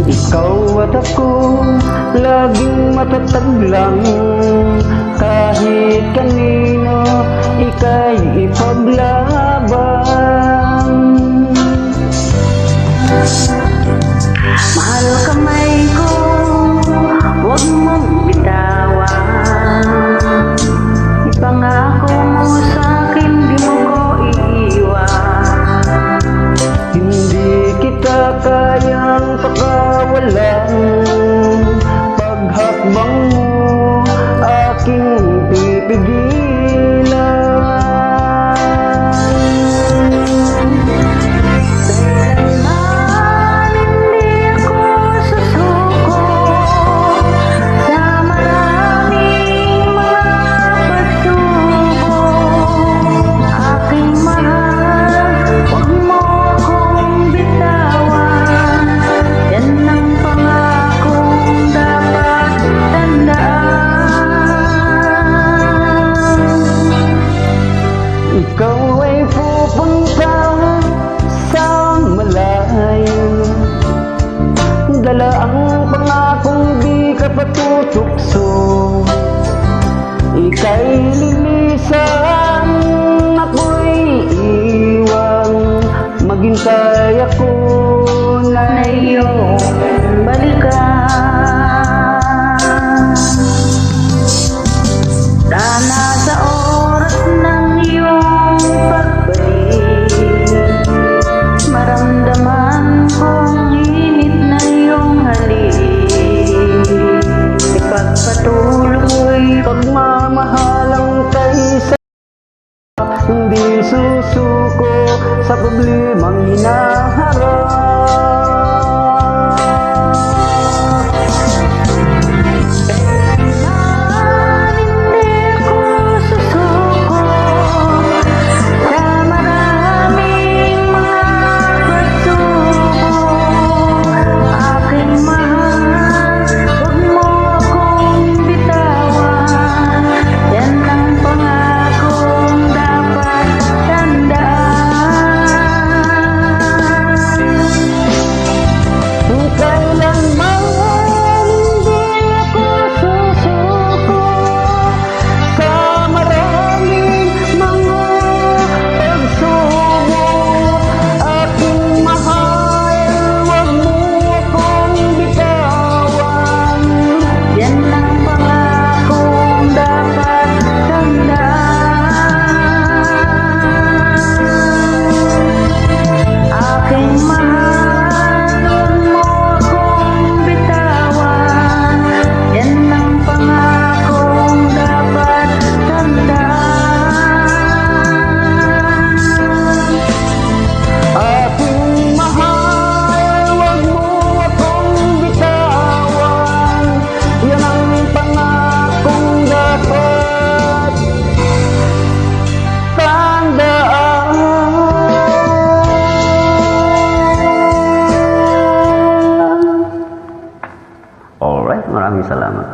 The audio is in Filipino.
Ikaw at ako, laging matatag lang. Kahit kanino, ika'y ipaglaban. Mahal kamay ko, huwag mong bitawan. Ipangako mo sa'kin, di mo ko iiwan. Hindi kita kayang pakawalan. Paghakbang mo, aking pipigilan. Kailanman hindi ako susuko sa maraming mga pagsubok. Aking mahal, huwag mo akong bitawan. Yan ang pangakong dapat tandaan. Ikaw ay pupunta sa malayo, dala ang pangakong di ka patutukso. Ika'y lilisan, ako'y iwan. Maghintay ako na Na iyong balikan. Sana sa oras ng iyong pagbalik, maramdaman kong init na iyong halik. Ipagpatuloy pagmamahalang kaysa, hindi susuko sa problemang hinaharap. Hindi ako susuko sa maraming mga pagsubok. Aking mahal, huwag mo akong bitawan. Yan ang pangakong dapat tandaan. Kailanman hindi ako susuko sa maraming mga pagsubok. Aking mahal, huwag mo akong bitawan. Yan ang pangakong dapat tandaan. Aking mahal, huwag mo akong bitawan. Yan ang pangakong dapat tandaan. Aking mahal, huwag mo akong bitawan. Yan ang pangakong dapat tandaan. Alright, maraming salamat.